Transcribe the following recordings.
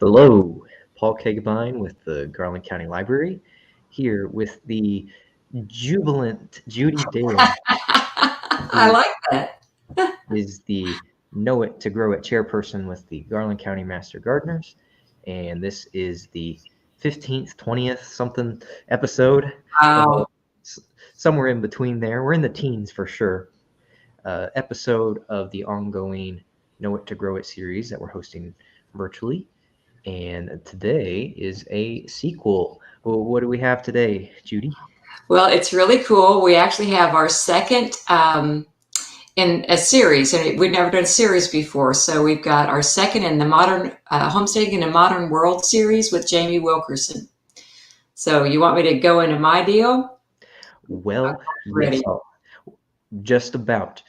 Hello, Paul Kegbine with the Garland County Library, here with the jubilant Judy Dale, I who like that. is the Know It to Grow It chairperson with the Garland County Master Gardeners. And this is the 15th, 20th something episode, Wow. s- somewhere in between there. We're in the teens for sure. Episode of the ongoing Know It to Grow It series that we're hosting virtually. And today is a sequel. Well, what do we have today, Judy? Well, it's really cool. We actually have our second in a series, and we've never done a series before. So we've got our second in the modern homesteading in a modern world series with Jamie Wilkerson. So you want me to go into my deal? Well, yes, Ready? just about.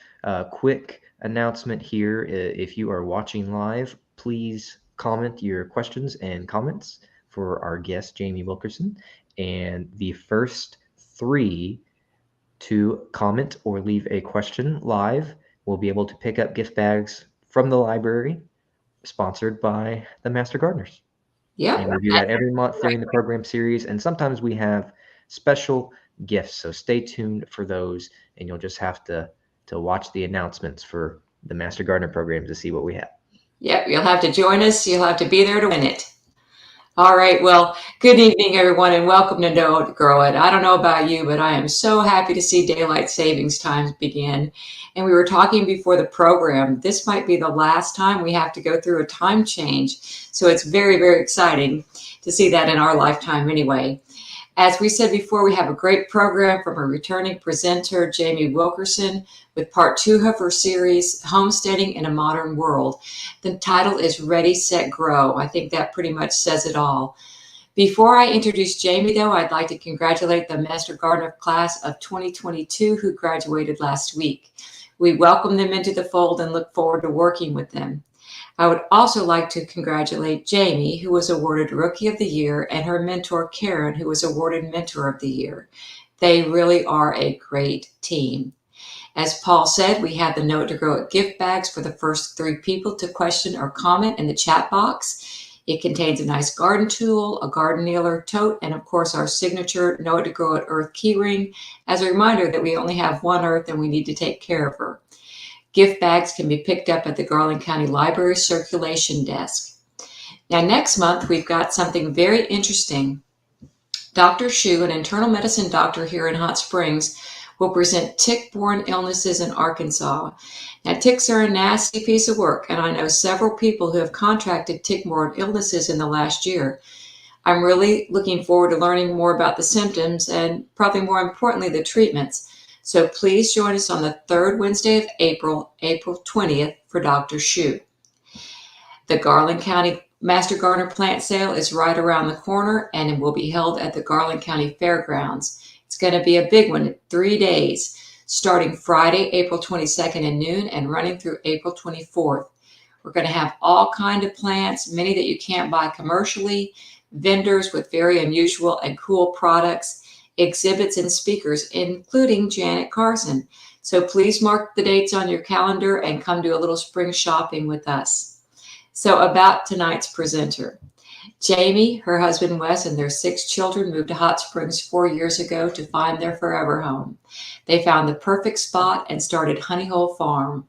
Quick announcement here. If you are watching live, please comment your questions and comments for our guest, Jamie Wilkerson. And the first three to comment or leave a question live will be able to pick up gift bags from the library, sponsored by the Master Gardeners. Yep. And we do that every month during the program series. And sometimes we have special gifts. So stay tuned for those, and you'll just have to watch the announcements for the Master Gardener program to see what we have. Yep. You'll have to join us. You'll have to be there to win it. All right. Well, good evening, everyone, and welcome to Know It to Grow It. I don't know about you, but I am so happy to see daylight savings times begin. And we were talking before the program, this might be the last time we have to go through a time change. So it's very, very exciting to see that in our lifetime anyway. As we said before, we have a great program from a returning presenter, Jamie Wilkerson, with part 2 of her series, Homesteading in a Modern World. The title is Ready, Set, Grow. I think that pretty much says it all. Before I introduce Jamie, though, I'd like to congratulate the Master Gardener class of 2022 who graduated last week. We welcome them into the fold and look forward to working with them. I would also like to congratulate Jamie, who was awarded Rookie of the Year, and her mentor, Karen, who was awarded Mentor of the Year. They really are a great team. As Paul said, we have the Know It to Grow It gift bags for the first 3 people to question or comment in the chat box. It contains a nice garden tool, a garden kneeler, tote, and of course our signature Know It to Grow It Earth keyring as a reminder that we only have one Earth and we need to take care of her. Gift bags can be picked up at the Garland County Library circulation desk. Now, next month, we've got something very interesting. Dr. Shu, an internal medicine doctor here in Hot Springs, will present tick-borne illnesses in Arkansas. Now, ticks are a nasty piece of work, and I know several people who have contracted tick-borne illnesses in the last year. I'm really looking forward to learning more about the symptoms and probably more importantly, the treatments. So please join us on the 3rd Wednesday of April, April 20th, for Dr. Shu. The Garland County Master Gardener Plant Sale is right around the corner and it will be held at the Garland County Fairgrounds. It's going to be a big one, 3 days, starting Friday, April 22nd at noon and running through April 24th. We're going to have all kinds of plants, many that you can't buy commercially, vendors with very unusual and cool products, exhibits and speakers, including Janet Carson. So please mark the dates on your calendar and come do a little spring shopping with us. So about tonight's presenter. Jamie, her husband Wes, and their 6 children moved to Hot Springs 4 years ago to find their forever home. They found the perfect spot and started Honey Hole Farm.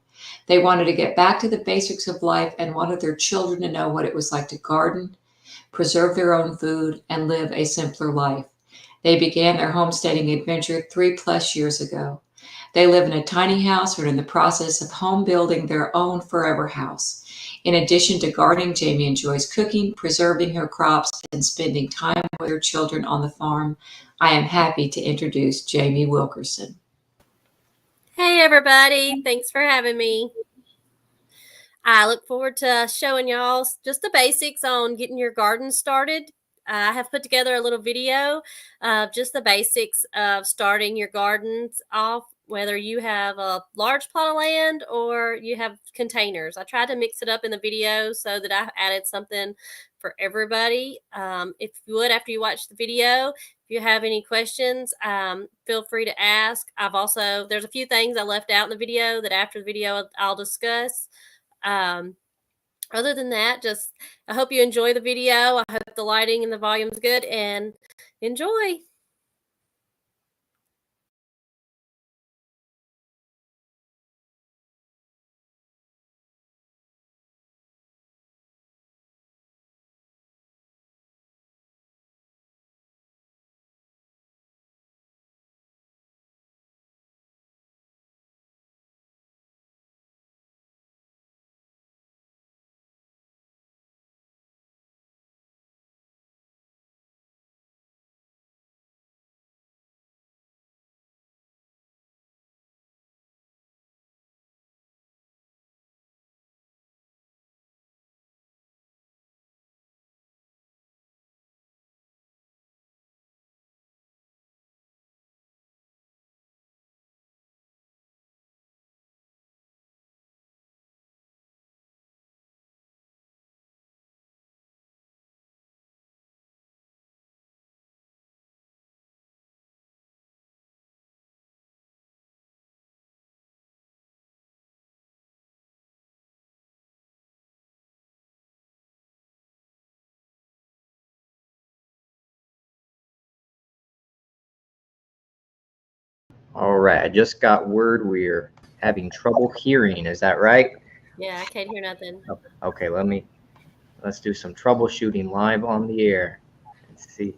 They wanted to get back to the basics of life and wanted their children to know what it was like to garden, preserve their own food, and live a simpler life. They began their homesteading adventure 3+ years ago. They live in a tiny house and are in the process of home building their own forever house. In addition to gardening, Jamie enjoys cooking, preserving her crops, and spending time with her children on the farm. I am happy to introduce Jamie Wilkerson. Hey everybody, thanks for having me. I look forward to showing y'all just the basics on getting your garden started. I have put together a little video of just the basics of starting your gardens off, whether you have a large plot of land or you have containers. I tried to mix it up in the video so that I added something for everybody. If you would, after you watch the video, if you have any questions, feel free to ask. There's a few things I left out in the video that after the video I'll discuss. other than that, just I hope you enjoy the video. I hope the lighting and the volume's good, and enjoy. All right, I just got word we're having trouble hearing. Is that right? Yeah, I can't hear nothing. Okay, let's do some troubleshooting live on the air and see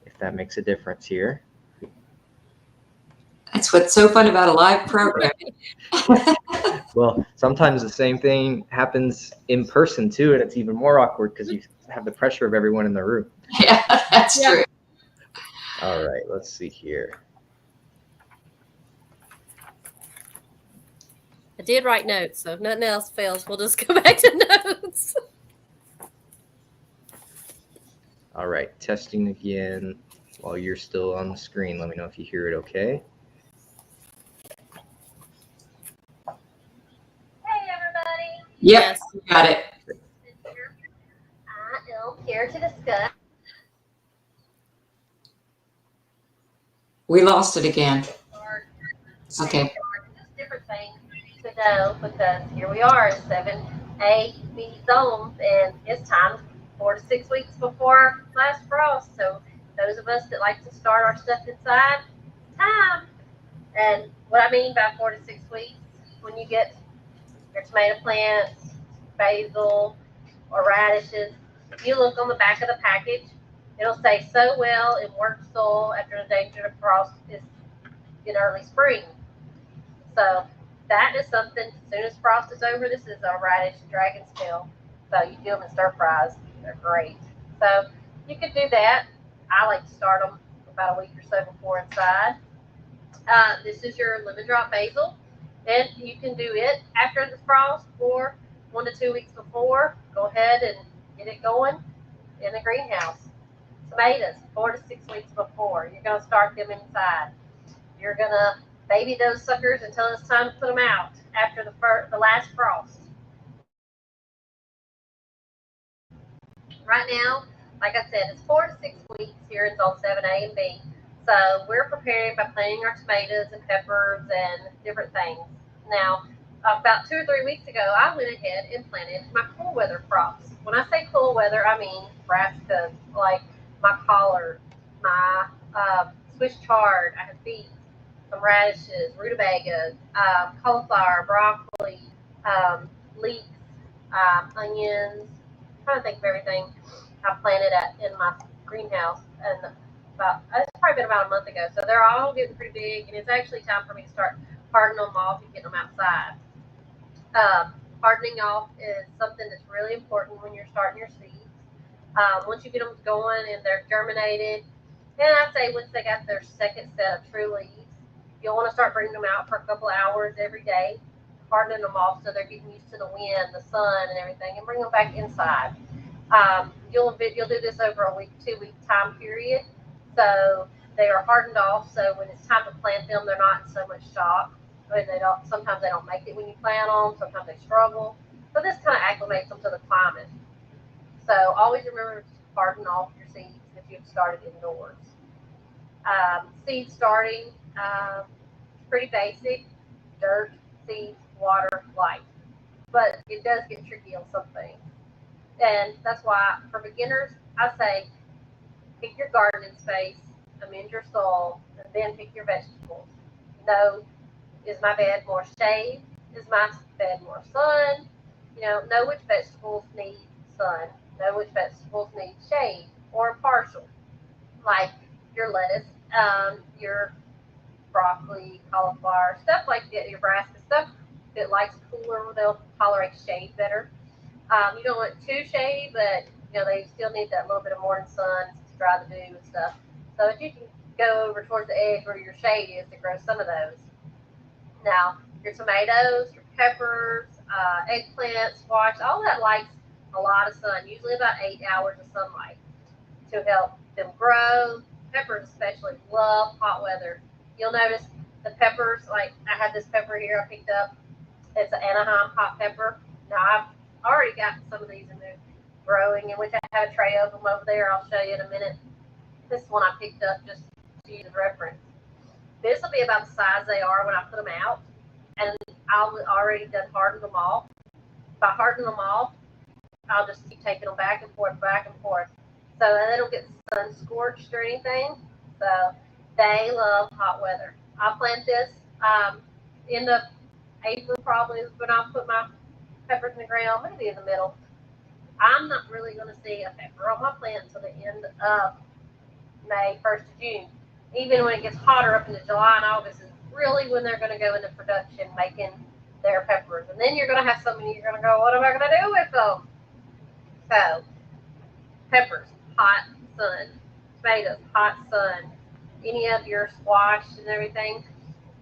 if that makes a difference here. That's what's so fun about a live program. Well, sometimes the same thing happens in person too, and it's even more awkward because you have the pressure of everyone in the room. Yeah, that's true. All right, let's see here. I did write notes, so if nothing else fails, we'll just go back to notes. All right, testing again while you're still on the screen. Let me know if you hear it okay. Hey everybody! Yep, Yes. got it. I am here to discuss. We lost it again. Okay. Just different things to know because here we are, 7A bee zones, and it's time 4 to 6 weeks before last frost. So those of us that like to start our stuff inside, time. And what I mean by 4 to 6 weeks, when you get your tomato plants, basil, or radishes, if you look on the back of the package, it'll say sow well in work soil after the danger of frost is in early spring. So that is something, as soon as frost is over, this is a radish dragon's tail. So you do them in stir fries. They're great. So you could do that. I like to start them about a week or so before inside. This is your lemon drop basil. And you can do it after the frost or 1 to 2 weeks before. Go ahead and get it going in the greenhouse. Tomatoes, 4 to 6 weeks before. You're going to start them inside. You're going to baby those suckers until it's time to put them out after the last frost. Right now, like I said, it's 4 to 6 weeks here in zone 7A and B. So we're preparing by planting our tomatoes and peppers and different things. Now, about 2 or 3 weeks ago, I went ahead and planted my cool weather crops. When I say cool weather, I mean brassicas, like my collard, my Swiss chard, I have beets, some radishes, rutabagas, cauliflower, broccoli, leeks, onions. I'm trying to think of everything I planted in my greenhouse, and it's probably been about a month ago. So they're all getting pretty big, and it's actually time for me to start hardening them off and getting them outside. Hardening off is something that's really important when you're starting your seeds. Once you get them going and they're germinated, and I'd say once they got their second set of true leaves, you'll want to start bringing them out for a couple of hours every day, hardening them off so they're getting used to the wind, the sun, and everything, and bring them back inside. You'll do this over a 2 week time period, so they are hardened off. So when it's time to plant them, they're not in so much shock. And sometimes they don't make it when you plant them. Sometimes they struggle. So this kind of acclimates them to the climate. So always remember to harden off your seeds if you've started indoors. Seed starting, pretty basic: dirt, seeds, water, light. but it does get tricky on some things. And that's why for beginners, I say pick your gardening space, amend your soil, and then pick your vegetables. Know, is my bed more shade? Is my bed more sun? Know which vegetables need sun. Know which vegetables need shade or partial, like your lettuce, your broccoli, cauliflower, stuff like that, your brassica, stuff that likes cooler, they'll tolerate shade better. You don't want too shade, but they still need that little bit of morning sun to dry the dew and stuff. So if you can go over towards the edge where your shade is to grow some of those. Now, your tomatoes, your peppers, eggplant, squash, all that likes a lot of sun, usually about 8 hours of sunlight to help them grow. Peppers especially love hot weather. You'll notice the peppers, like I have this pepper here I picked up. It's an Anaheim Hot Pepper. Now, I've already got some of these in there growing, in which I have a tray of them over there. I'll show you in a minute. This one I picked up just to use as reference. This will be about the size they are when I put them out, and I'll already done harden them off. By hardening them off, I'll just keep taking them back and forth, so they don't get sun scorched or anything. So they love hot weather. I'll plant this end of April probably is when I'll put my peppers in the ground, maybe in the middle. I'm not really going to see a pepper on my plant until the end of May, 1st of June. Even when it gets hotter up into July and August is really when they're going to go into production making their peppers. And then you're going to have so many, you're going to go, what am I going to do with them? So, peppers, hot sun. Tomatoes, hot sun. Any of your squash and everything,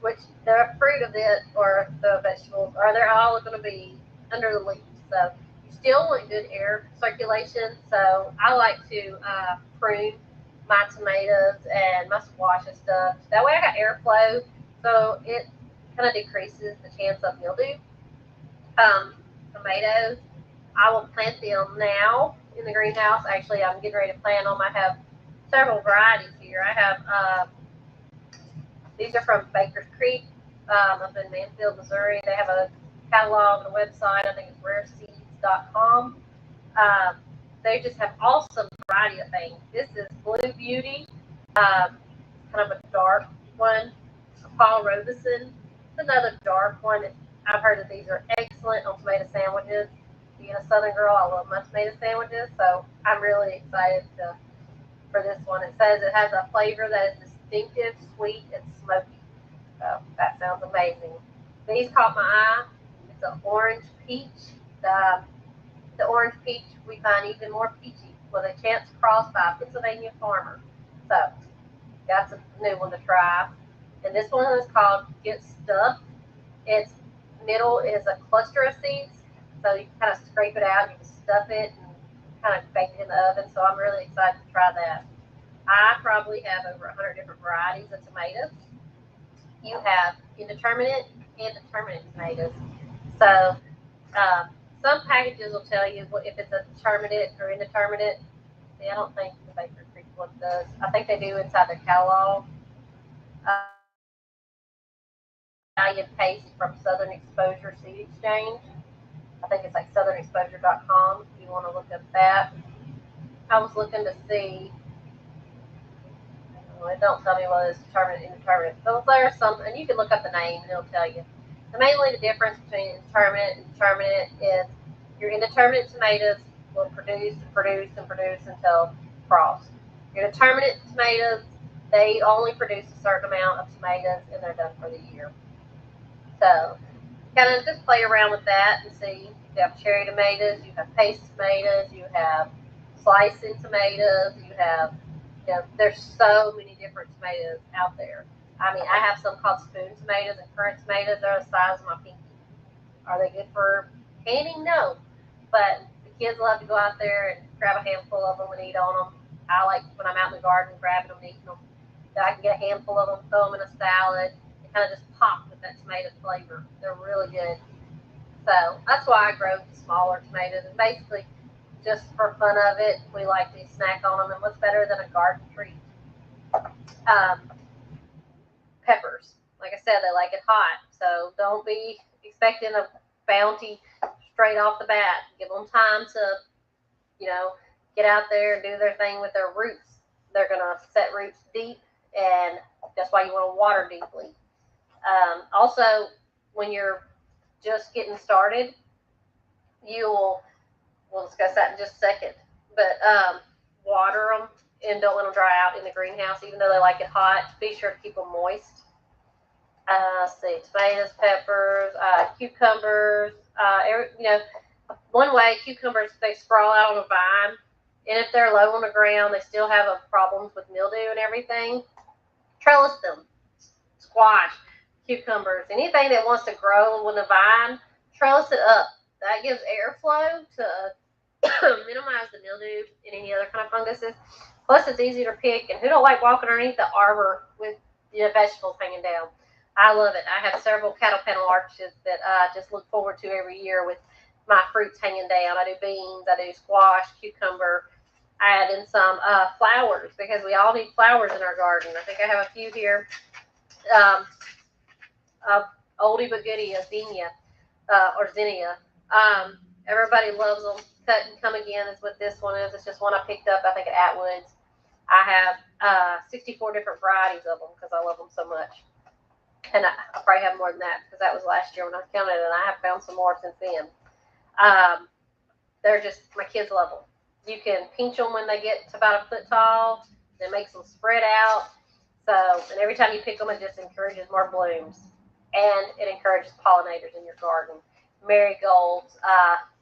which the fruit of it or the vegetables, they're all going to be under the leaves. So you still want good air circulation. So I like to prune my tomatoes and my squash and stuff. That way I got airflow, so it kind of decreases the chance of mildew. Tomatoes, I will plant them now in the greenhouse. Actually, I'm getting ready to plant them. I have several varieties here. I have these are from Baker's Creek up in Mansfield, Missouri. They have a catalog and a website. I think it's rareseeds.com. They just have awesome variety of things. This is Blue Beauty, kind of a dark one. Paul Robeson, another dark one. I've heard that these are excellent on tomato sandwiches. Being a Southern girl, I love my tomato sandwiches, so I'm really excited for this one. It says it has a flavor that is distinctive, sweet, and smoky. So that sounds amazing. These caught my eye. It's an orange peach. The orange peach we find even more peachy with a chance crossed by a Pennsylvania farmer. So that's a new one to try. And this one is called Get Stuffed. Its middle is a cluster of seeds. So you can kind of scrape it out, you can stuff it, and kind of bake it in the oven. So I'm really excited to try that. I probably have over 100 different varieties of tomatoes. You have Indeterminate and Determinate tomatoes. So some packages will tell you if it's a Determinate or Indeterminate. See, I don't think the Baker Creek one does. I think they do inside their catalog. Italian paste from Southern Exposure Seed Exchange. I think it's like southernexposure.com if you want to look up that. I was looking to see. It don't tell me whether it's determinate and indeterminate. So there's some, and you can look up the name and it'll tell you. So mainly the difference between indeterminate and determinate is your indeterminate tomatoes will produce until frost. Your determinate tomatoes, they only produce a certain amount of tomatoes and they're done for the year. So kind of just play around with that and see. You have cherry tomatoes, you have paste tomatoes, you have slicing tomatoes, you have, there's so many different tomatoes out there. I mean, I have some called spoon tomatoes and currant tomatoes. They're the size of my pinky. Are they good for canning? No. But the kids love to go out there and grab a handful of them and eat on them. I like when I'm out in the garden grabbing them and eating them. So I can get a handful of them, throw them in a salad. They kind of just pop with that tomato flavor. They're really good. So that's why I grow smaller tomatoes. And basically, just for fun of it, we like to snack on them. And what's better than a garden treat? Peppers. Like I said, they like it hot. So don't be expecting a bounty straight off the bat. Give them time to, you know, get out there and do their thing with their roots. They're going to set roots deep, and that's why you want to water deeply. Also, when you're just getting started, we'll discuss that in just a second, but water them and don't let them dry out in the greenhouse, even though they like it hot. Be sure to keep them moist. Let's see, tomatoes, peppers, cucumbers. One way cucumbers, they sprawl out on a vine, and if they're low on the ground, they still have problems with mildew and everything. Trellis them. Squash, cucumbers, anything that wants to grow on the vine, trellis it up. That gives airflow to minimize the mildew and any other kind of funguses. Plus, it's easy to pick, and who don't like walking underneath the arbor with vegetables hanging down? I love it. I have several cattle panel arches that I just look forward to every year with my fruits hanging down. I do beans, I do squash, cucumber. I add in some flowers because we all need flowers in our garden. I think I have a few here. Oldie but goodie, a zinnia or zinnia. Everybody loves them. Cut and come again is what this one is. It's just one I picked up, I think, at Atwood's. I have 64 different varieties of them because I love them so much. And I probably have more than that because that was last year when I counted, and I have found some more since then. They're just, my kids love them. You can pinch them when they get to about a foot tall. It makes them spread out. So, and every time you pick them, it just encourages more blooms. And it encourages pollinators in your garden. Marigolds,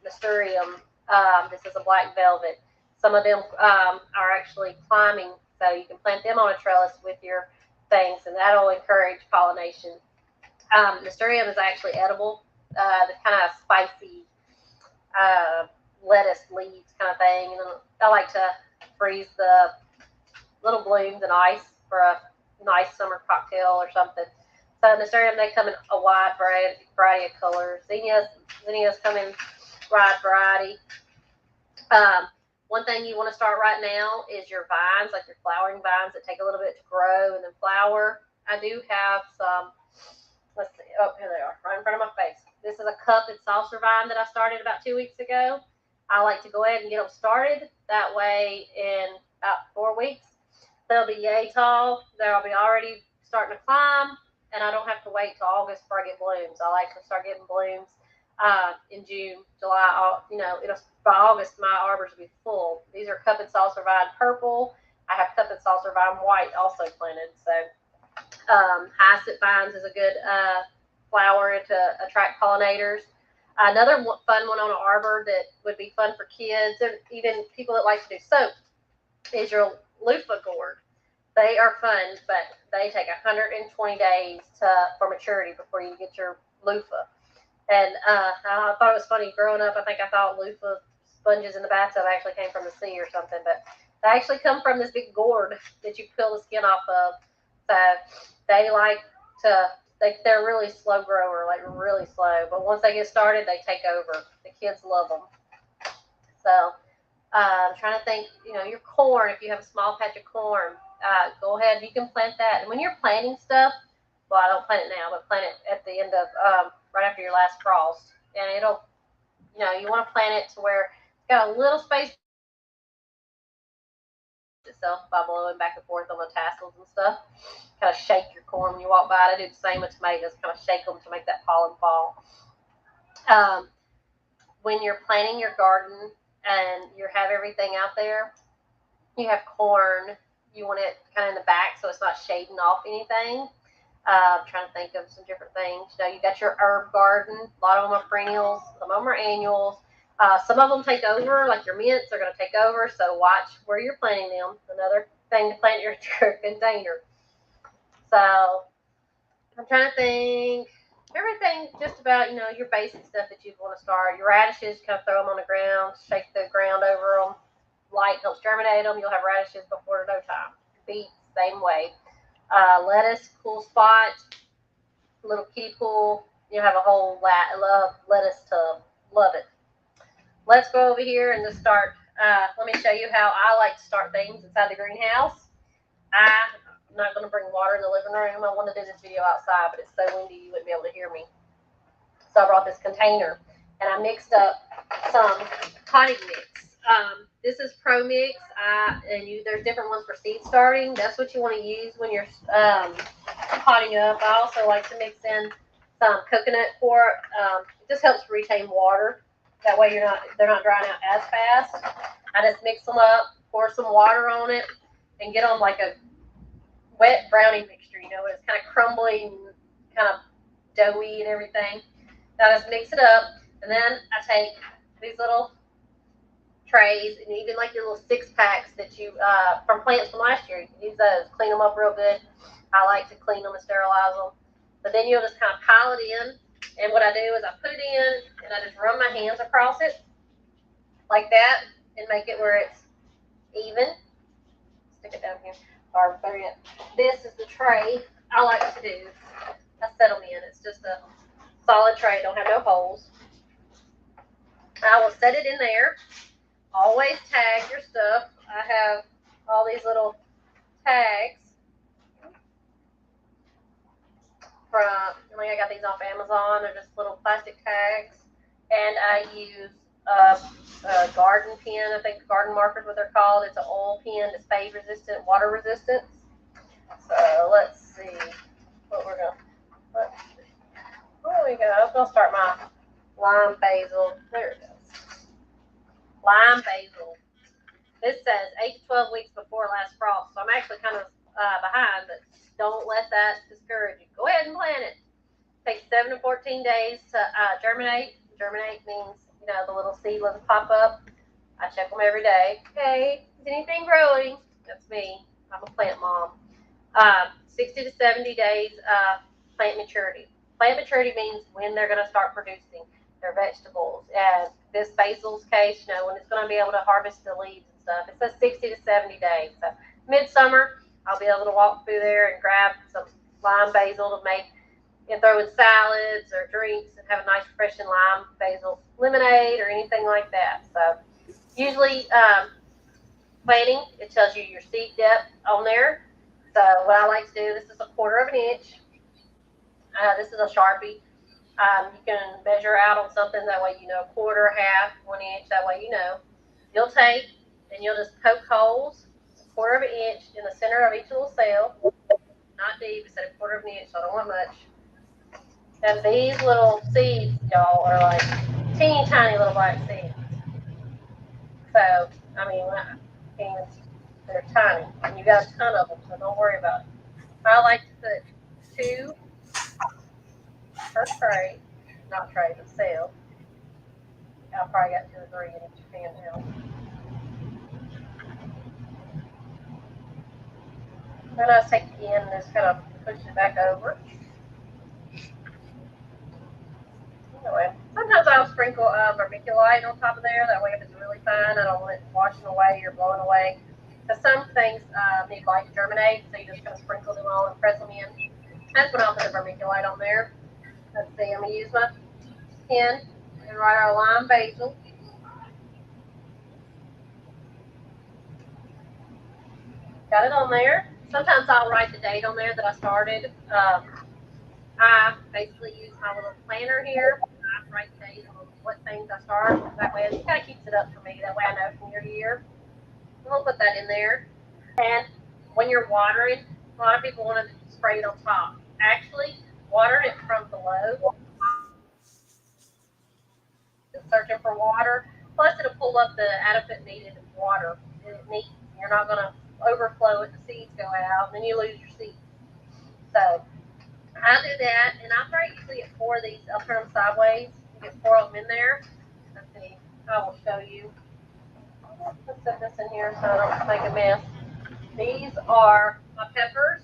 nasturtium. This is a black velvet. Some of them are actually climbing, so you can plant them on a trellis with your things, and that'll encourage pollination. Nasturtium is actually edible. The kind of spicy lettuce leaves kind of thing. And I like to freeze the little blooms in ice for a nice summer cocktail or something. So nasturtium, they come in a wide variety of colors. Zinnias come in wide variety. One thing you want to start right now is your vines, like your flowering vines that take a little bit to grow and then flower. I do have some, let's see, oh, here they are, right in front of my face. This is a cup and saucer vine that I started about 2 weeks ago. I like to go ahead and get them started. That way in about 4 weeks, they'll be yay tall. They'll be already starting to climb, and I don't have to wait till August before I get blooms. I like to start getting blooms in June, July. By August, my arbors will be full. These are cup and saucer vine purple. I have cup and saucer vine white also planted. So hyacinth vines is a good flower to attract pollinators. Another fun one on an arbor that would be fun for kids and even people that like to do soap is your Luffa Gourd. They are fun, but they take 120 days for maturity before you get your loofah. And I thought it was funny. Growing up, I think I thought loofah sponges in the bathtub actually came from the sea or something, but they actually come from this big gourd that you peel the skin off of. So they like to, they're really slow grower, like really slow. But once they get started, they take over. The kids love them. So I'm trying to think, your corn, if you have a small patch of corn, go ahead, you can plant that. And when you're planting stuff, well, I don't plant it now, but plant it at the end of, right after your last frost. And it'll, you want to plant it to where it's got a little space itself by blowing back and forth on the tassels and stuff. Kind of shake your corn when you walk by it. I do the same with tomatoes, kind of shake them to make that pollen fall. When you're planting your garden and you have everything out there, you have corn, you want it kind of in the back so it's not shading off anything. I'm trying to think of some different things. You got your herb garden. A lot of them are perennials. Some of them are annuals. Some of them take over, like your mints are going to take over. So watch where you're planting them. Another thing to plant your container. So I'm trying to think. Everything just about, your basic stuff that you'd want to start. Your radishes, kind of throw them on the ground, shake the ground over them. Light helps germinate them. You'll have radishes before no time. Beets, same way. Lettuce, cool spot, little kiddie pool. You have a whole lettuce tub. Love it. Let's go over here and just start. Let me show you how I like to start things inside the greenhouse. I'm not going to bring water in the living room. I want to do this video outside, but it's so windy you wouldn't be able to hear me. So I brought this container. and I mixed up some potting mix. This is Pro Mix, and there's different ones for seed starting. That's what you want to use when you're potting up. I also like to mix in some coconut quark. It just helps retain water. That way they're not drying out as fast. I just mix them up, pour some water on it, and get them like a wet brownie mixture. It's kind of crumbly and kind of doughy and everything. I just mix it up, and then I take these little trays, and even like your little 6-packs that you from plants from last year. You can use those, clean them up real good. I like to clean them and sterilize them. But then you'll just kind of pile it in, and what I do is I put it in, and I just run my hands across it like that, and make it where it's even. Stick it down here, or better yet, this is the tray I like to do. I set them in. It's just a solid tray, don't have no holes. I will set it in there. Always tag your stuff. I have all these little tags I got these off Amazon. They're just little plastic tags, and I use a garden pen. I think garden markers, what they're called. It's an oil pen that's fade resistant, water resistant. So let's see what we're gonna. There we go. I'm gonna start my lime basil. There it goes. Lime basil. This says 8 to 12 weeks before last frost, so I'm actually kind of behind, but don't let that discourage you. Go ahead and plant it. Takes 7 to 14 days to germinate. Germinate means, the little seedlings pop up. I check them every day. Okay, is anything growing? That's me. I'm a plant mom. 60 to 70 days plant maturity. Plant maturity means when they're going to start producing their vegetables. And this basil's case, when it's going to be able to harvest the leaves and stuff. It says 60 to 70 days. So midsummer, I'll be able to walk through there and grab some lime basil to make and throw in salads or drinks and have a nice refreshing lime basil lemonade or anything like that. So usually planting, it tells you your seed depth on there. So what I like to do, this is a 1/4 of an inch. This is a Sharpie. You can measure out on something, that way 1/4, half, 1 inch, that way You'll take and you'll just poke holes, 1/4 of an inch in the center of each little cell. Not deep, it's at 1/4 of an inch, so I don't want much. And these little seeds, y'all, are like teeny tiny little black seeds. So, they're tiny. And you got a ton of them, so don't worry about it. I like to put 2 per tray, not tray, but cell. I probably got 2 or 3 in each pan now. Then I just take the end and just kind of push it back over. Anyway, sometimes I'll sprinkle vermiculite on top of there. That way, if it's really fine, I don't want it washing away or blowing away. Because some things need light to germinate, so you just kind of sprinkle them all and press them in. That's when I'll put the vermiculite on there. Let's see, I'm going to use my pen and write our lime basil. Got it on there. Sometimes I'll write the date on there that I started. I basically use my little planner here. I write the date on what things I start. That way it kind of keeps it up for me. That way I know from year to year. We'll put that in there. And when you're watering, a lot of people want to spray it on top. Actually, water it from below. Searching for water. Plus, it'll pull up the adequate needed water. You're not going to overflow it. The seeds go out, and then you lose your seeds. So I do that, and I probably usually get 4 of these. I'll turn them sideways. You get 4 of them in there. Let's see. I will show you. Let's set this in here so I don't make a mess. These are my peppers.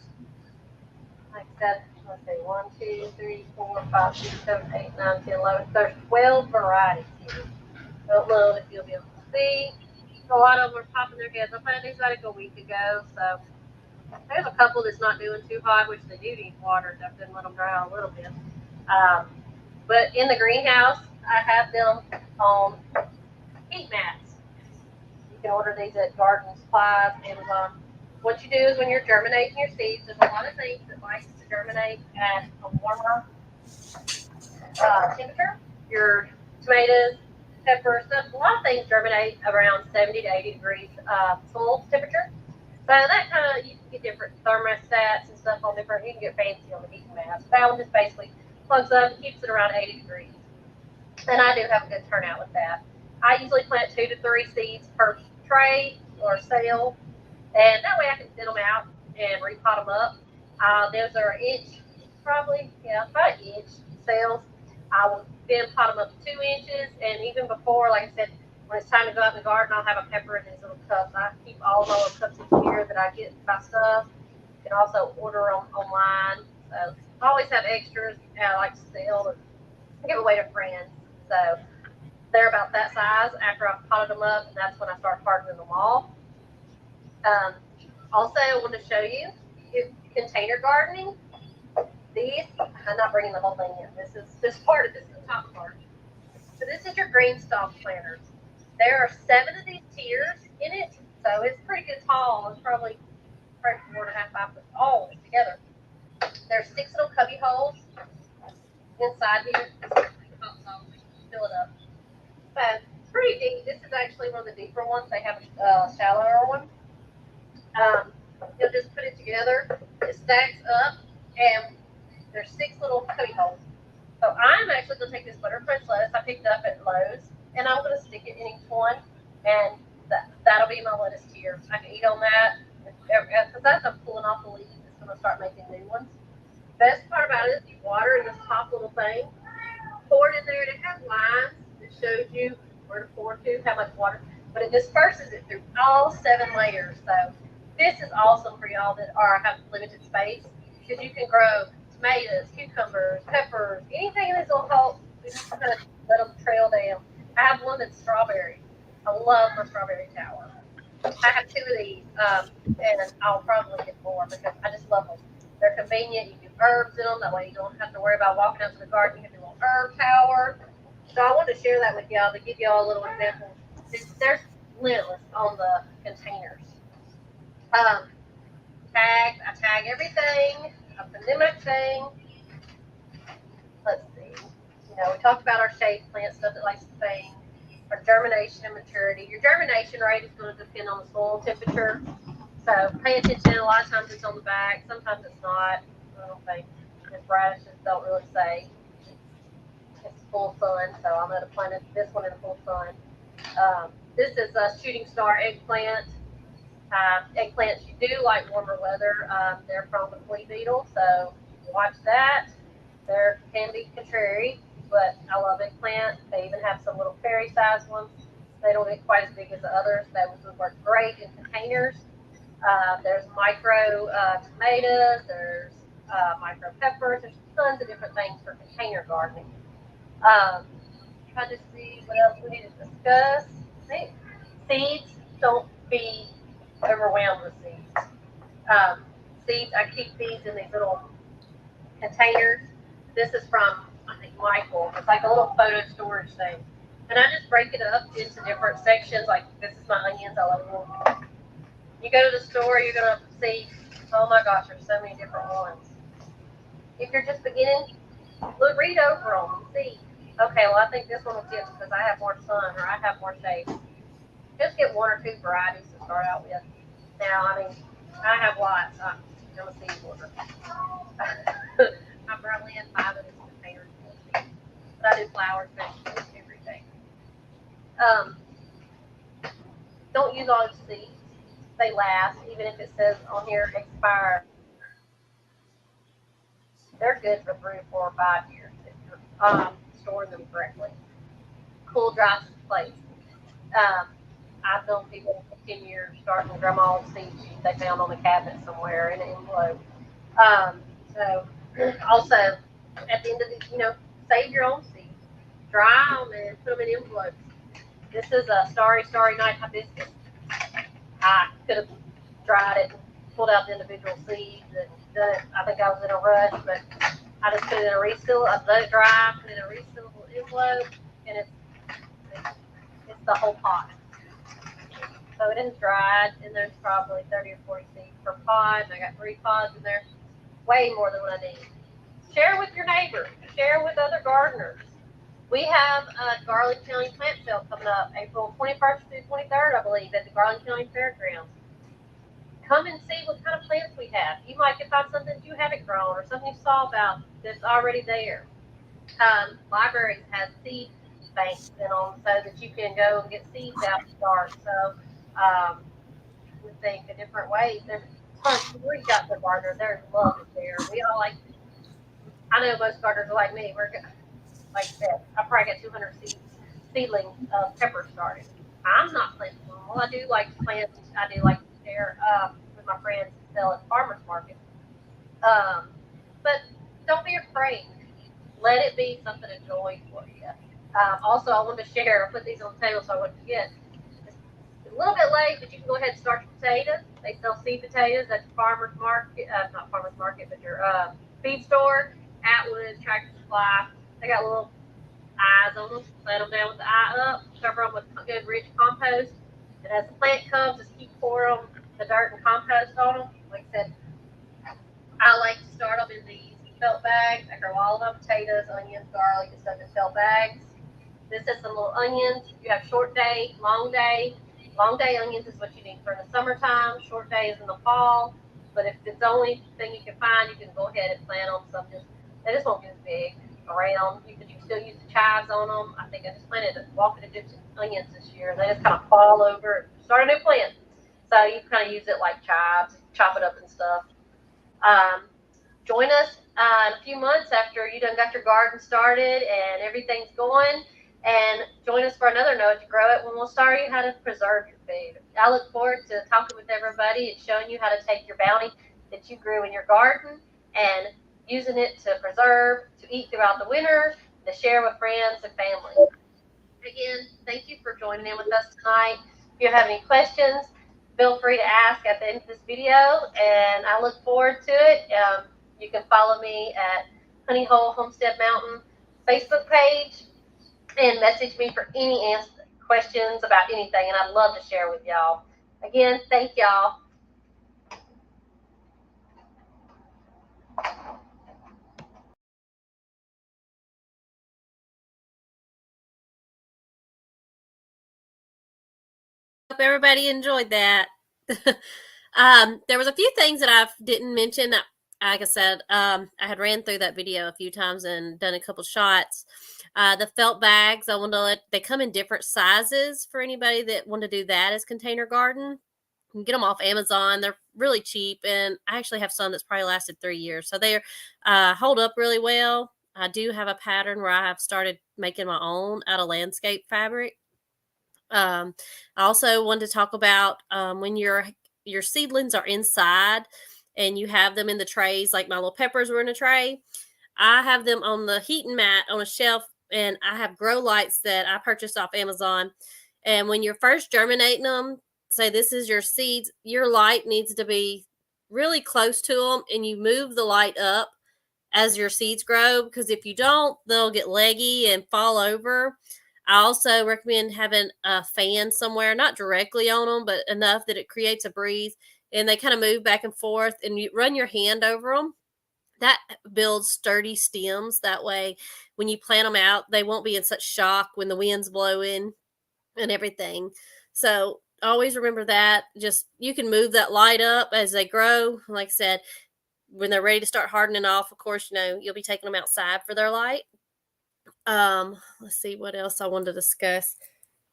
Like I said, let's see. 1, 2, 3, 4, 5, 6, 7, 8, 9, 10, 11. There's 12 varieties here. I don't know if you'll be able to see. A lot of them are popping their heads. I planted these like a week ago, so there's a couple that's not doing too hot, which they do need water. I've been letting them dry out a little bit. But in the greenhouse, I have them on heat mats. You can order these at Garden Supplies, Amazon. What you do is when you're germinating your seeds, there's a lot of things that like to germinate at a warmer temperature. Your tomatoes, peppers, a lot of things germinate around 70 to 80 degrees soil temperature. So that kind of, you can get different thermostats and stuff on different, you can get fancy on the heating mask. That one just basically plugs up and keeps it around 80 degrees. And I do have a good turnout with that. I usually plant 2 to 3 seeds per tray or sale, and that way I can thin them out and repot them up. Those are an inch, probably, yeah, about an inch sales. I will then pot them up to 2 inches, and even before, like I said, when it's time to go out in the garden, I'll have a pepper in these little cups. I keep all my little cups in here that I get my stuff. You can also order them online. So I always have extras, and I like to sell or give away to friends. So they're about that size after I've potted them up, and that's when I start hardening them off. Also, I want to show you container gardening. These, I'm not bringing the whole thing in. This is the top part. So this is your green stalk planters. There are 7 of these tiers in it, so it's pretty good tall. It's probably 4.5, 5 foot tall together. There's 6 little cubby holes inside here. Fill it up. So it's pretty deep. This is actually one of the deeper ones. They have a shallower one. You'll just put it together. It stacks up, and there's 6 little cubby holes. So I'm actually going to take this buttercrunch lettuce I picked up at Lowe's, and I'm going to stick it in each one, and that'll be my lettuce tier. I can eat on that, because as I'm pulling off the leaves, it's going to start making new ones. Best part about it is you water in this top little thing, pour it in there, and it has lines that shows you where to pour to, how much water, but it disperses it through all 7 layers. So this is awesome for y'all that have limited space, because you can grow tomatoes, cucumbers, peppers, anything in this little hole. We just kind of let them trail down. I have one that's strawberry. I love my strawberry tower. I have 2 of these, and I'll probably get more because I just love them. They're convenient. You can do herbs in them. That way you don't have to worry about walking out to the garden. You have your little herb tower. So I wanted to share that with y'all to give y'all a little example. There's limitless on the containers. I tag everything. I put in my thing. Let's see. We talked about our shade plant stuff that likes to fade. Our germination and maturity. Your germination rate is going to depend on the soil temperature. So pay attention. A lot of times it's on the back. Sometimes it's not. I don't think. This radishes don't really say. It's full sun, so I'm going to plant this one in full sun. This is a shooting star eggplant. Eggplants, you do like warmer weather. They're from the flea beetle, so watch that. They can be contrary, but I love eggplant. They even have some little fairy-sized ones. They don't get quite as big as the others. They would work great in containers. There's micro tomatoes. There's micro peppers. There's tons of different things for container gardening. Trying to see what else we need to discuss. Seeds, don't be overwhelmed with seeds. Seeds, I keep these in these little containers. This is from, I think, Michael. It's like a little photo storage thing. And I just break it up into different sections. Like, this is my onions. I love them. You go to the store, you're going to see, oh my gosh, there's so many different ones. If you're just beginning, read over them and see. Okay, well, I think this one will fit because I have more sun or I have more shade. Just get 1 or 2 varieties to start out with. Now, I mean, I have lots. I'm a seed order. I probably have 5 of these containers. But I do flowers, vegetables, everything. Don't use all the seeds. They last, even if it says on here expired. They're good for 3, 4, or 5 years if you're storing them correctly. Cool, dry place. I've known people for 10 years starting grandma's seeds they found on the cabinet somewhere in an envelope. So also at the end of the, save your own seeds, dry them and put them in envelopes. This is a starry night hibiscus. I could have dried it and pulled out the individual seeds and done it. I think I was in a rush, but I just put it in a reseal. I let it dry, put it in a resealable envelope, and it's the whole pot. So it is dried, and there's probably 30 or 40 seeds per pod. And I got 3 pods in there, way more than what I need. Share with your neighbors. Share with other gardeners. We have a Garland County plant sale coming up April 21st through 23rd, I believe, at the Garland County Fairgrounds. Come and see what kind of plants we have. You might get find something that you haven't grown or something you saw about that's already there. Libraries have seed banks in them so that you can go and get seeds out the start. So we think of different ways. There's tons. We got the gardeners. There's love there. We all like. I know most gardeners are like me. We're like I said, I probably got 200 seedlings of pepper started. I'm not planting them all. I do like to plant. I do like to share with my friends and sell at farmers market. But don't be afraid. Let it be something of joy for you. Also, I wanted to share. I put these on the table so I wouldn't forget. It's a little bit late, but you can go ahead and start your potatoes. They sell seed potatoes at the farmers market, not farmers market, but your feed store, Atwood, Tractor Supply. They got little eyes on them. Plant them down with the eye up. Cover them with good rich compost. And as the plant comes, just keep pouring the dirt and compost on them. Like I said, I like to start them in these felt bags. I grow all of them: potatoes, onions, garlic, and stuff in felt bags. This is some little onions. You have short day, long day. Long day onions is what you need for the summertime. Short day is in the fall. But if it's the only thing you can find, you can go ahead and plant them. Some they just won't get as big around. You can still use the chives on them. I think I just planted walking Egyptian onions this year. They just kind of fall over. Start a new plant. So you kind of use it like chives, chop it up and stuff. Join us in a few months after you done got your garden started and everything's going. And join us for another Know to Grow It when we'll show you how to preserve your food. I look forward to talking with everybody and showing you how to take your bounty that you grew in your garden and using it to preserve, to eat throughout the winter, to share with friends and family. Again, thank you for joining in with us tonight. If you have any questions, feel free to ask at the end of this video, and I look forward to it. You can follow me at Honey Hole Homestead Mountain Facebook page and message me for any questions about anything, and I'd love to share with y'all. Again, thank y'all. Hope everybody enjoyed that. There was a few things that I didn't mention. Like I said, I had ran through that video a few times and done a couple shots. The felt bags, I want to they come in different sizes for anybody that want to do that as container garden. You can get them off Amazon. They're really cheap, and I actually have some that's probably lasted 3 years. So they hold up really well. I do have a pattern where I have started making my own out of landscape fabric. I also wanted to talk about when your seedlings are inside and you have them in the trays, like my little peppers were in a tray. I have them on the heating mat on a shelf, and I have grow lights that I purchased off Amazon. And when you're first germinating them, say this is your seeds, your light needs to be really close to them, and you move the light up as your seeds grow, because if you don't, they'll get leggy and fall over. I also recommend having a fan somewhere, not directly on them, but enough that it creates a breeze, and they kind of move back and forth, and you run your hand over them. That builds sturdy stems. That way, when you plant them out, they won't be in such shock when the wind's blowing and everything. So always remember that. Just you can move that light up as they grow. Like I said, when they're ready to start hardening off, of course, you'll be taking them outside for their light. Let's see what else I wanted to discuss.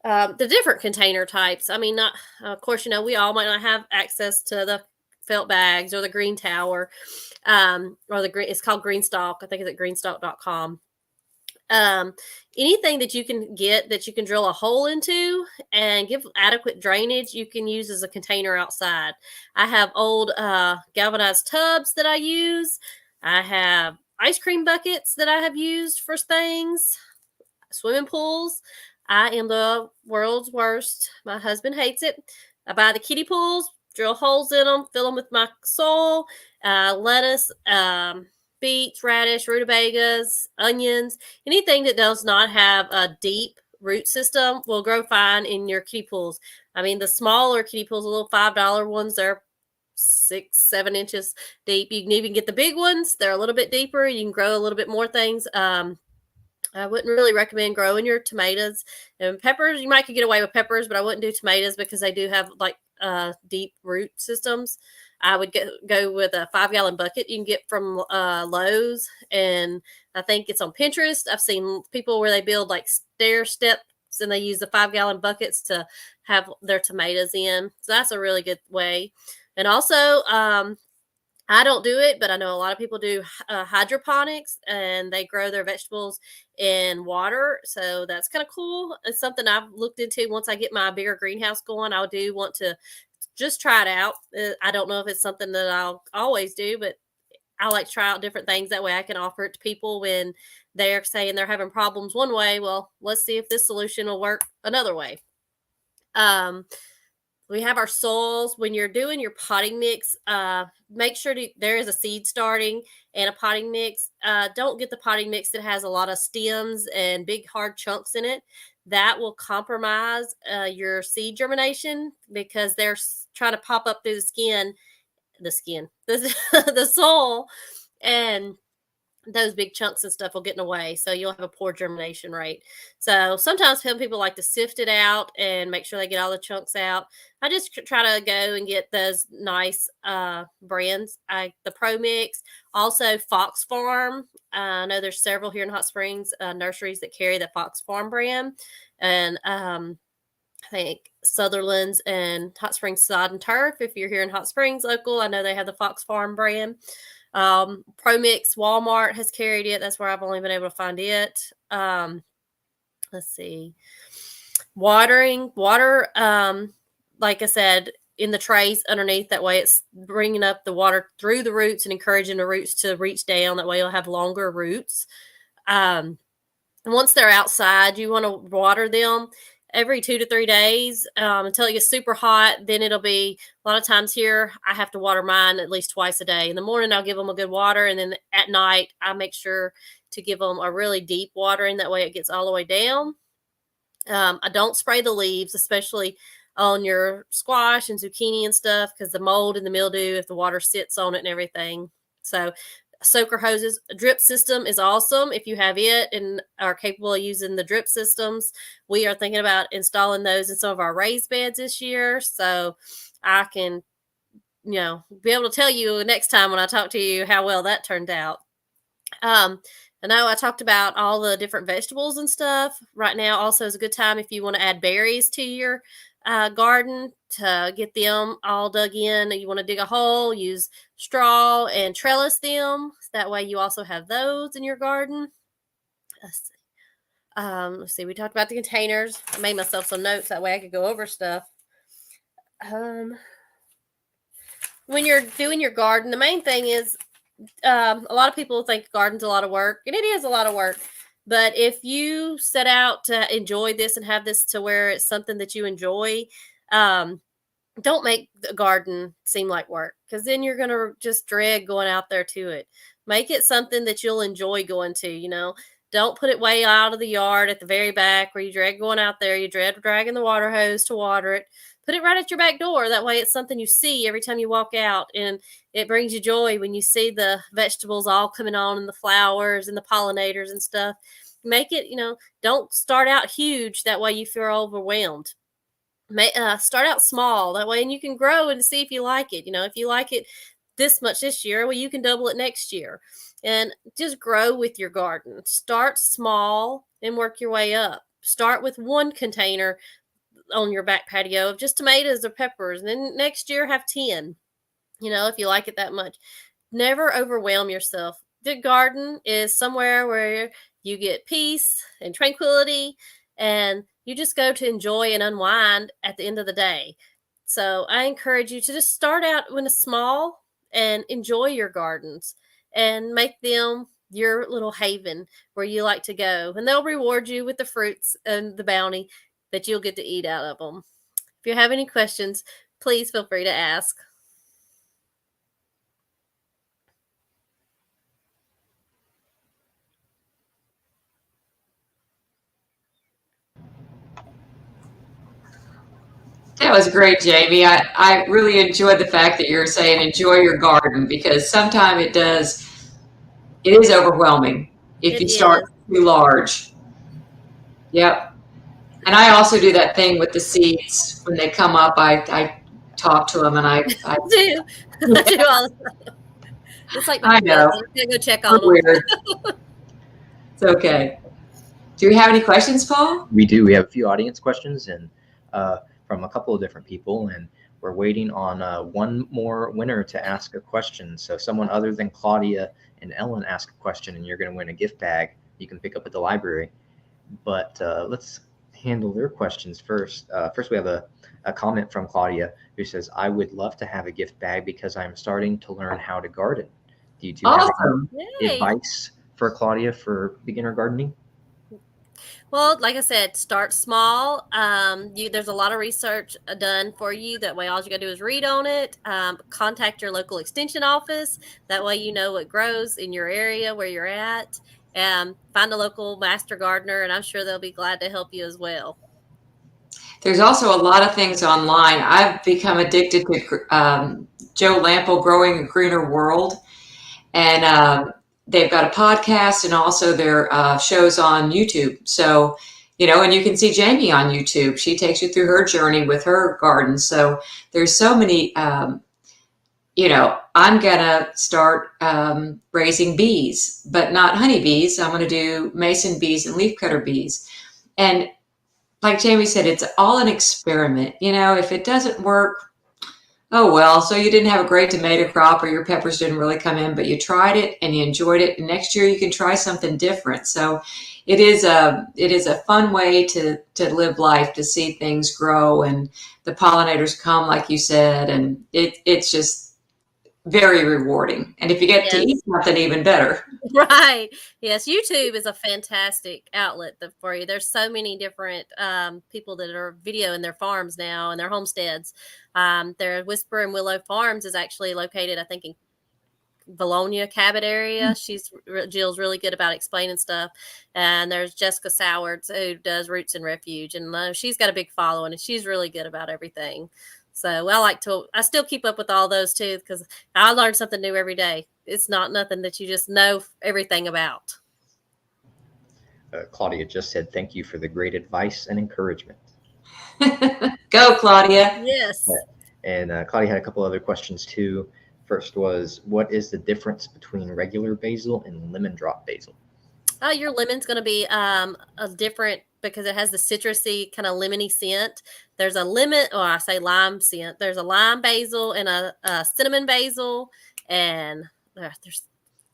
The different container types. I mean, not of course, we all might not have access to the felt bags or the green tower, or the green. It's called Greenstock. I think it's at greenstock.com. Anything that you can get that you can drill a hole into and give adequate drainage, you can use as a container outside. I have old galvanized tubs that I use. I have ice cream buckets that I have used for things. Swimming pools. I am the world's worst. My husband hates it. I buy the kiddie pools, drill holes in them, fill them with my soil, lettuce, beets, radish, rutabagas, onions. Anything that does not have a deep root system will grow fine in your kiddie pools. I mean, the smaller kiddie pools, the little $5 ones, they're 6-7 inches deep. You can even get the big ones. They're a little bit deeper. You can grow a little bit more things. I wouldn't really recommend growing your tomatoes and peppers. You might could get away with peppers, but I wouldn't do tomatoes because they do have like deep root systems. I would go with a 5-gallon bucket you can get from Lowe's, and I think it's on Pinterest. I've seen people where they build like stair steps and they use the 5-gallon buckets to have their tomatoes in. So that's a really good way. And also, I don't do it, but I know a lot of people do hydroponics, and they grow their vegetables in water. So that's kind of cool. It's something I've looked into. Once I get my bigger greenhouse going, I do want to just try it out. I don't know if it's something that I'll always do, but I like to try out different things. That way I can offer it to people when they're saying they're having problems one way. Well, let's see if this solution will work another way. We have our soils. When you're doing your potting mix, make sure there is a seed starting and a potting mix. Don't get the potting mix that has a lot of stems and big hard chunks in it. That will compromise your seed germination because they're trying to pop up through the soil, and those big chunks and stuff will get in the way. So you'll have a poor germination rate. So sometimes people like to sift it out and make sure they get all the chunks out. I just try to go and get those nice brands. The Pro Mix, also Fox Farm. I know there's several here in Hot Springs nurseries that carry the Fox Farm brand. And I think Sutherland's and Hot Springs Sod and Turf. If you're here in Hot Springs local, I know they have the Fox Farm brand. Pro Mix, Walmart has carried it. That's where I've only been able to find it. Let's see. Water, like I said, in the trays underneath. That way it's bringing up the water through the roots and encouraging the roots to reach down. That way you'll have longer roots. Once they're outside, you want to water them every 2 to 3 days until it gets super hot. Then it'll be, a lot of times here, I have to water mine at least twice a day. In the morning, I'll give them a good water. And then at night, I make sure to give them a really deep watering. That way it gets all the way down. I don't spray the leaves, especially on your squash and zucchini and stuff, because the mold and the mildew, if the water sits on it and everything. So soaker hoses. A drip system is awesome. If you have it and are capable of using the drip systems, we are thinking about installing those in some of our raised beds this year. So I can, be able to tell you next time when I talk to you how well that turned out. I know I talked about all the different vegetables and stuff. Right now also is a good time if you want to add berries to your garden to get them all dug in. You want to dig a hole, use straw and trellis them. That way you also have those in your garden. Let's see. We talked about the containers. I made myself some notes. That way I could go over stuff. When you're doing your garden, the main thing is a lot of people think garden's a lot of work, and it is a lot of work. But if you set out to enjoy this and have this to where it's something that you enjoy, don't make the garden seem like work, because then you're going to just dread going out there to it. Make it something that you'll enjoy going to, Don't put it way out of the yard at the very back where you dread going out there. You dread dragging the water hose to water it. Put it right at your back door. That way it's something you see every time you walk out, and it brings you joy when you see the vegetables all coming on and the flowers and the pollinators and stuff. Make it, don't start out huge. That way you feel overwhelmed. Start out small. That way, and you can grow and see if you like it. If you like it this much this year, well, you can double it next year. And just grow with your garden. Start small and work your way up. Start with one container on your back patio of just tomatoes or peppers, and then next year have 10, if you like it that much. Never overwhelm yourself. The garden is somewhere where you get peace and tranquility, and you just go to enjoy and unwind at the end of the day. So I encourage you to just start out when it's small and enjoy your gardens and make them your little haven where you like to go, and they'll reward you with the fruits and the bounty that you'll get to eat out of them. If you have any questions, please feel free to ask. That was great, Jamie. I really enjoyed the fact that you're saying enjoy your garden, because sometimes it is overwhelming if you start too large. Yep. And I also do that thing with the seeds. When they come up, I talk to them and I do. I do all the time. It's like I my kids. know. I'm gonna go check We're on them. weird. It's okay. Do we have any questions, Paul? We do. We have a few audience questions and from a couple of different people, and we're waiting on one more winner to ask a question. So someone other than Claudia and Ellen ask a question, and you're going to win a gift bag you can pick up at the library. But let's handle their questions first. First, we have a comment from Claudia who says, I would love to have a gift bag because I'm starting to learn how to garden. Do you two have any advice for Claudia for beginner gardening? Well, like I said, start small. There's a lot of research done for you. That way, all you got to do is read on it. Contact your local extension office. That way, you know what grows in your area where you're at. Find a local master gardener, and I'm sure they'll be glad to help you as well. There's also a lot of things online. I've become addicted to Joe Lampo, Growing a Greener World. And they've got a podcast and also their shows on YouTube. So, and you can see Jamie on YouTube. She takes you through her journey with her garden. So there's so many, I'm going to start raising bees, but not honeybees. I'm going to do mason bees and leafcutter bees. And like Jamie said, it's all an experiment. If it doesn't work, oh, well, so you didn't have a great tomato crop or your peppers didn't really come in, but you tried it and you enjoyed it. And next year you can try something different. So it is a fun way to live life, to see things grow and the pollinators come, like you said, and it's just very rewarding. And if you get to eat something, even better. Right. Yes. YouTube is a fantastic outlet for you. There's so many different people that are videoing their farms now and their homesteads. Their Whisper and Willow Farms is actually located, I think, in Bologna, Cabot area. Jill's really good about explaining stuff. And there's Jessica Sowards who does Roots and Refuge. And she's got a big following and she's really good about everything. So I still keep up with all those too, because I learn something new every day. It's not nothing that you just know everything about. Claudia just said, thank you for the great advice and encouragement. Go, Claudia. Yes. And Claudia had a couple other questions too. First was, what is the difference between regular basil and lemon drop basil? Your lemon's going to be a different, because it has the citrusy kind of lemony scent. There's a lime scent. There's a lime basil and a cinnamon basil, and there's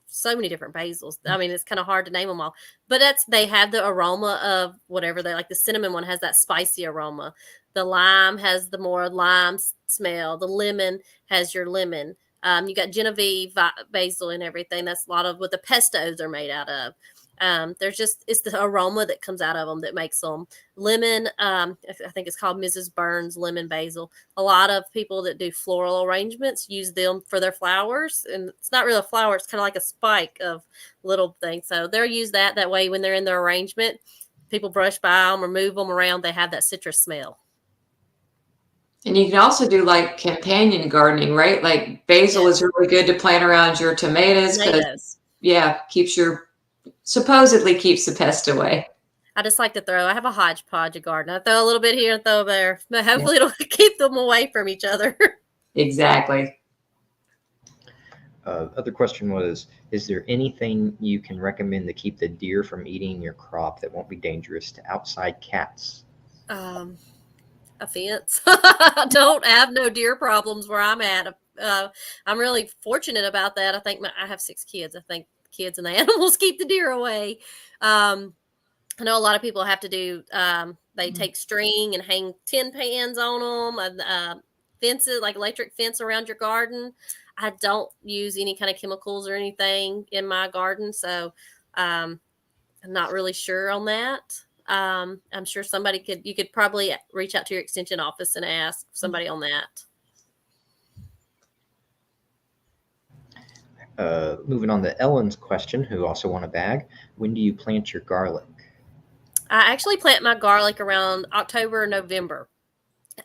so many different basils. I mean, it's kind of hard to name them all, but they have the aroma of whatever they like. The cinnamon one has that spicy aroma. The lime has the more lime smell. The lemon has your lemon. You got Genevieve basil and everything. That's a lot of what the pestos are made out of. It's the aroma that comes out of them that makes them. Lemon, I think it's called Mrs. Burns lemon basil. A lot of people that do floral arrangements use them for their flowers, and it's not really a flower, it's kind of like a spike of little things. So they'll use that way when they're in their arrangement. People brush by them or move them around, they have that citrus smell. And you can also do like companion gardening, right? Like basil is really good to plant around your tomatoes because supposedly keeps the pest away. I just like to I have a hodgepodge of garden. I throw a little bit here and throw there, but hopefully it'll keep them away from each other. Exactly. Other question was, is there anything you can recommend to keep the deer from eating your crop that won't be dangerous to outside cats? A fence. I don't have no deer problems where I'm at. I'm really fortunate about that. I think I have 6 kids. I think kids and the animals keep the deer away. I know a lot of people have to do, they take string and hang tin pans on them, and fences, like electric fence around your garden. I don't use any kind of chemicals or anything in my garden, so I'm not really sure on that. I'm sure you could probably reach out to your extension office and ask somebody on that. Moving on to Ellen's question, who also won a bag. When do you plant your garlic? I actually plant my garlic around October or November.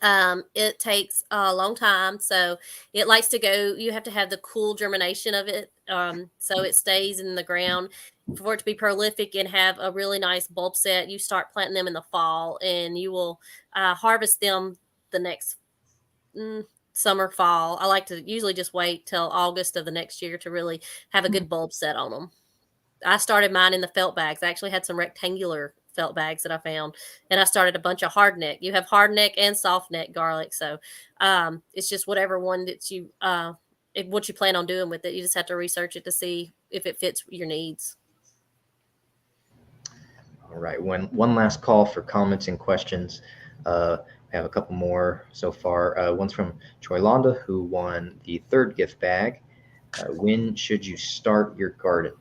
It takes a long time, so it likes to go. You have to have the cool germination of it, so it stays in the ground. For it to be prolific and have a really nice bulb set, you start planting them in the fall, and you will harvest them the next summer, fall. I like to usually just wait till August of the next year to really have a good bulb set on them. I started mine in the felt bags. I actually had some rectangular felt bags that I found, and I started a bunch of hard neck. You have hard neck and soft neck garlic, so it's just whatever one that you what you plan on doing with it. You just have to research it to see if it fits your needs. All right, one last call for comments and questions. I have a couple more so far. One's from Choylanda, who won the third gift bag. When should you start your garden?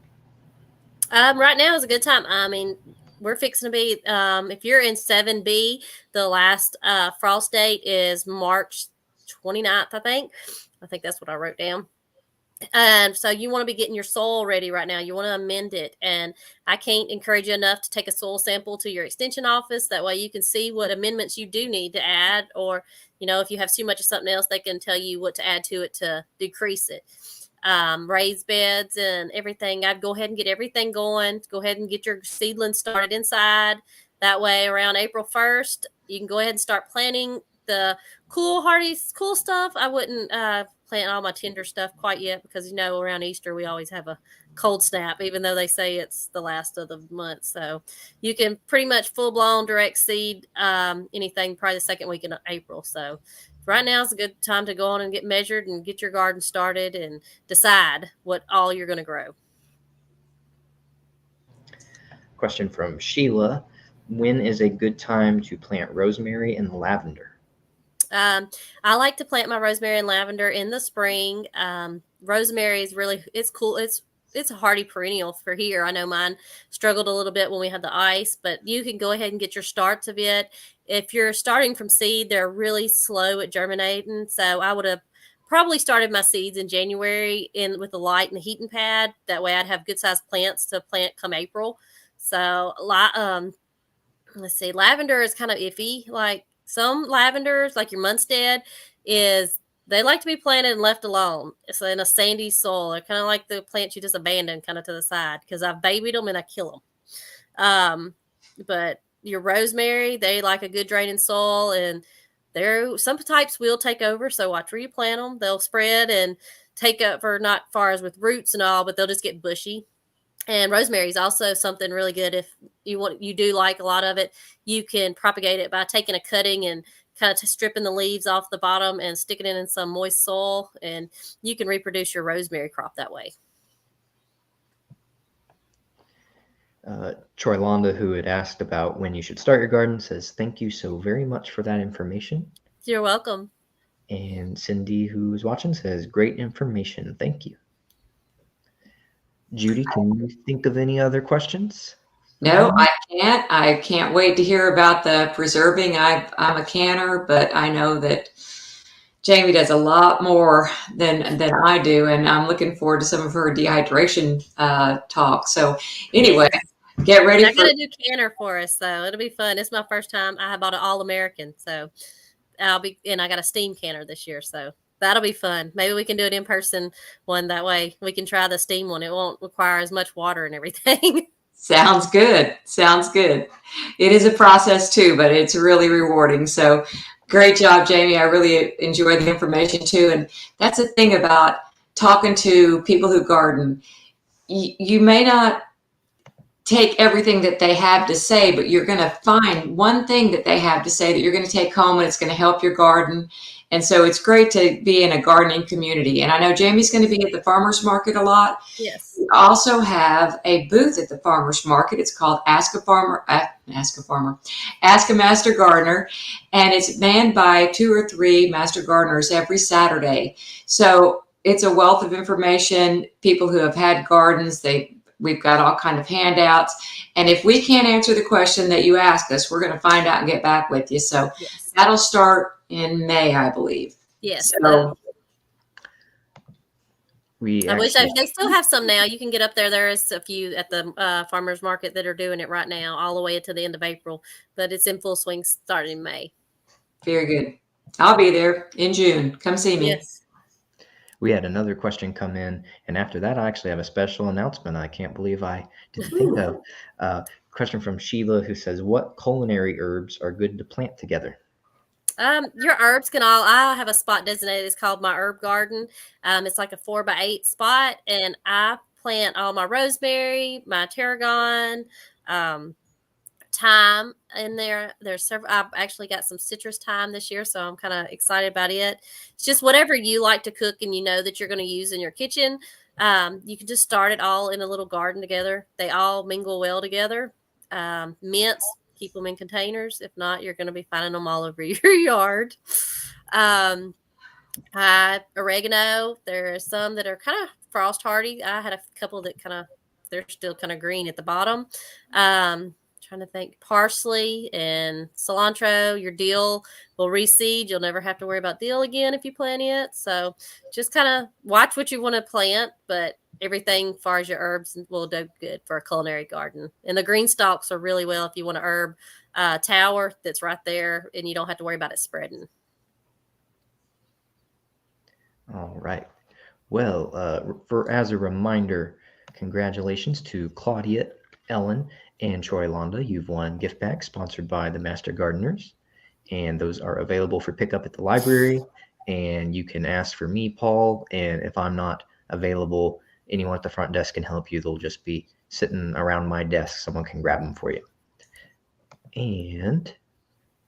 Right now is a good time. I mean, we're fixing to be, if you're in 7B, the last frost date is March 29th, I think. I think that's what I wrote down. And so you want to be getting your soil ready right now. You want to amend it. And I can't encourage you enough to take a soil sample to your extension office. That way you can see what amendments you do need to add. Or, if you have too much of something else, they can tell you what to add to it to decrease it. Raised beds and everything. I'd go ahead and get everything going. Go ahead and get your seedlings started inside. That way around April 1st, you can go ahead and start planting the cool, hardy, cool stuff. I wouldn't plant all my tender stuff quite yet because, around Easter, we always have a cold snap, even though they say it's the last of the month. So you can pretty much full blown direct seed anything probably the second week in April. So right now is a good time to go on and get measured and get your garden started and decide what all you're going to grow. Question from Sheila. When is a good time to plant rosemary and lavender? I like to plant my rosemary and lavender in the spring. Rosemary is it's cool. It's a hardy perennial for here. I know mine struggled a little bit when we had the ice, but you can go ahead and get your starts of it. If you're starting from seed, they're really slow at germinating. So I would have probably started my seeds in January with the light and the heating pad. That way I'd have good sized plants to plant come April. So let's see, lavender is kind of iffy. Like some lavenders, like your Munstead, they like to be planted and left alone. It's in a sandy soil. They're kind of like the plants you just abandon kind of to the side because I've babied them and I kill them. But your rosemary, they like a good draining soil, and some types will take over. So watch where you plant them. They'll spread and take over, not far as with roots and all, but they'll just get bushy. And rosemary is also something really good. If you do like a lot of it, you can propagate it by taking a cutting and kind of stripping the leaves off the bottom and sticking it in some moist soil, and you can reproduce your rosemary crop that way. Choylanda, who had asked about when you should start your garden, says, thank you so very much for that information. You're welcome. And Cindy, who's watching, says, great information. Thank you. Judy, can you think of any other questions? No, I can't. I can't wait to hear about the preserving. I'm a canner, but I know that Jamie does a lot more than I do, and I'm looking forward to some of her dehydration talk. So anyway, get ready. I got a new canner for us, so it'll be fun. It's my first time. I bought an All-American, so and I got a steam canner this year, so that'll be fun. Maybe we can do it in person one. That way we can try the steam one. It won't require as much water and everything. Sounds good. Sounds good. It is a process too, but it's really rewarding. So great job, Jamie. I really enjoy the information too. And that's the thing about talking to people who garden. You may not take everything that they have to say, but you're going to find one thing that they have to say that you're going to take home, and it's going to help your garden. And so it's great to be in a gardening community. And I know Jamie's going to be at the farmer's market a lot. Yes. We also have a booth at the farmer's market. It's called Ask a Master Gardener. And it's manned by 2 or 3 master gardeners every Saturday. So it's a wealth of information. People who have had gardens, we've got all kind of handouts. And if we can't answer the question that you ask us, we're going to find out and get back with you. So yes. That'll start in May, I believe. Yes. So I wish they still have some now. You can get up there. There is a few at the farmers market that are doing it right now, all the way to the end of April. But it's in full swing starting in May. Very good. I'll be there in June. Come see me. Yes. We had another question come in, and after that, I actually have a special announcement I can't believe I didn't think of. Question from Sheila, who says, what culinary herbs are good to plant together? Your herbs can all. I have a spot designated. It's called my herb garden. It's like a 4x8 spot, and I plant all my rosemary, my tarragon, thyme in there. There's several. I've actually got some citrus thyme this year, so I'm kind of excited about it. It's just whatever you like to cook and you know that you're going to use in your kitchen. You can just start it all in a little garden together. They all mingle well together. Mints, keep them in containers. If not, you're going to be finding them all over your yard. Oregano. There are some that are kind of frost hardy. I had a couple that they're still kind of green at the bottom. Trying to think, parsley and cilantro. Your dill will reseed. You'll never have to worry about dill again if you plant it. So just kind of watch what you want to plant, but everything as far as your herbs will do good for a culinary garden. And the green stalks are really well if you want a herb tower that's right there and you don't have to worry about it spreading. All right. Well, as a reminder, congratulations to Claudia, Ellen, and Troy Londa. You've won gift bags sponsored by the Master Gardeners, and those are available for pickup at the library. And you can ask for me, Paul, and if I'm not available, anyone at the front desk can help you. They'll just be sitting around my desk. Someone can grab them for you. And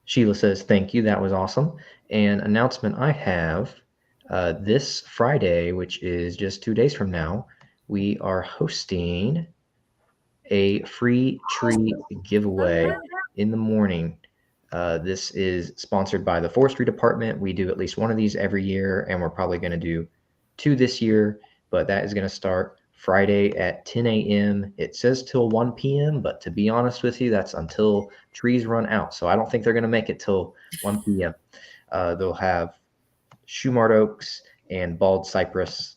Sheila says, thank you. That was awesome. And announcement I have, this Friday, which is just 2 days from now, we are hosting a free tree giveaway in the morning. This is sponsored by the forestry department. We do at least one of these every year, and we're probably going to do 2 this year, but that is going to start Friday at 10 a.m. It says till 1 p.m., but to be honest with you, that's until trees run out. So I don't think they're going to make it till 1 p.m. They'll have Shumard oaks and bald cypress.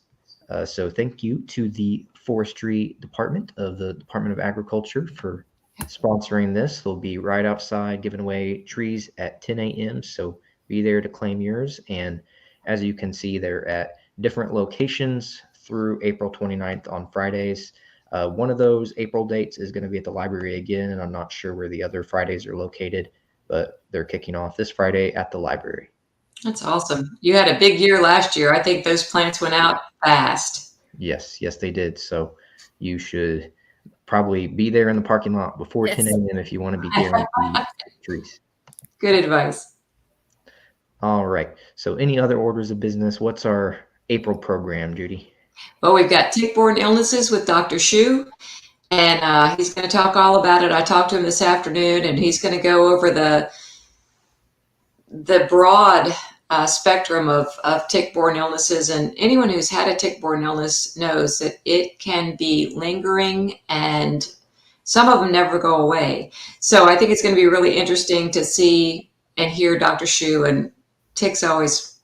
So thank you to the forestry department of the Department of Agriculture for sponsoring this. They'll be right outside giving away trees at 10 a.m. So be there to claim yours. And as you can see, they're at different locations through April 29th on Fridays. One of those April dates is going to be at the library again, and I'm not sure where the other Fridays are located, but they're kicking off this Friday at the library. That's awesome. You had a big year last year. I think those plants went out fast. Yes, they did. So you should probably be there in the parking lot before 10 a.m. if you want to be guaranteed trees. Good advice. All right. So any other orders of business? What's our April program, Judy? Well, we've got tick-borne illnesses with Dr. Shu, and he's going to talk all about it. I talked to him this afternoon, and he's going to go over the broad spectrum of tick-borne illnesses. And anyone who's had a tick-borne illness knows that it can be lingering, and some of them never go away. So I think it's going to be really interesting to see and hear Dr. Shu. And ticks always,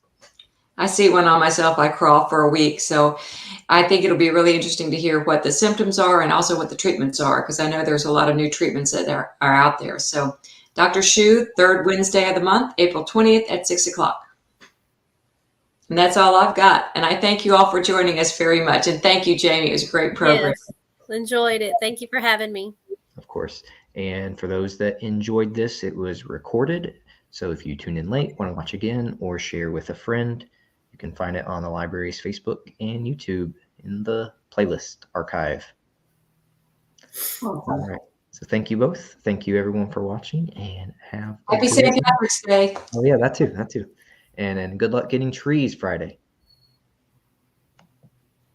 I see one on myself, I crawl for a week. So I think it'll be really interesting to hear what the symptoms are and also what the treatments are, because I know there's a lot of new treatments that are out there. So Dr. Shu, third Wednesday of the month, April 20th at 6 o'clock. And that's all I've got. And I thank you all for joining us very much. And thank you, Jamie. It was a great program. Yes, enjoyed it. Thank you for having me. Of course. And for those that enjoyed this, it was recorded. So if you tune in late, want to watch again, or share with a friend, you can find it on the library's Facebook and YouTube in the playlist archive. All right. So thank you both. Thank you, everyone, for watching, and have Happy St. Patrick's Day. Oh, yeah, that too. And good luck getting trees Friday.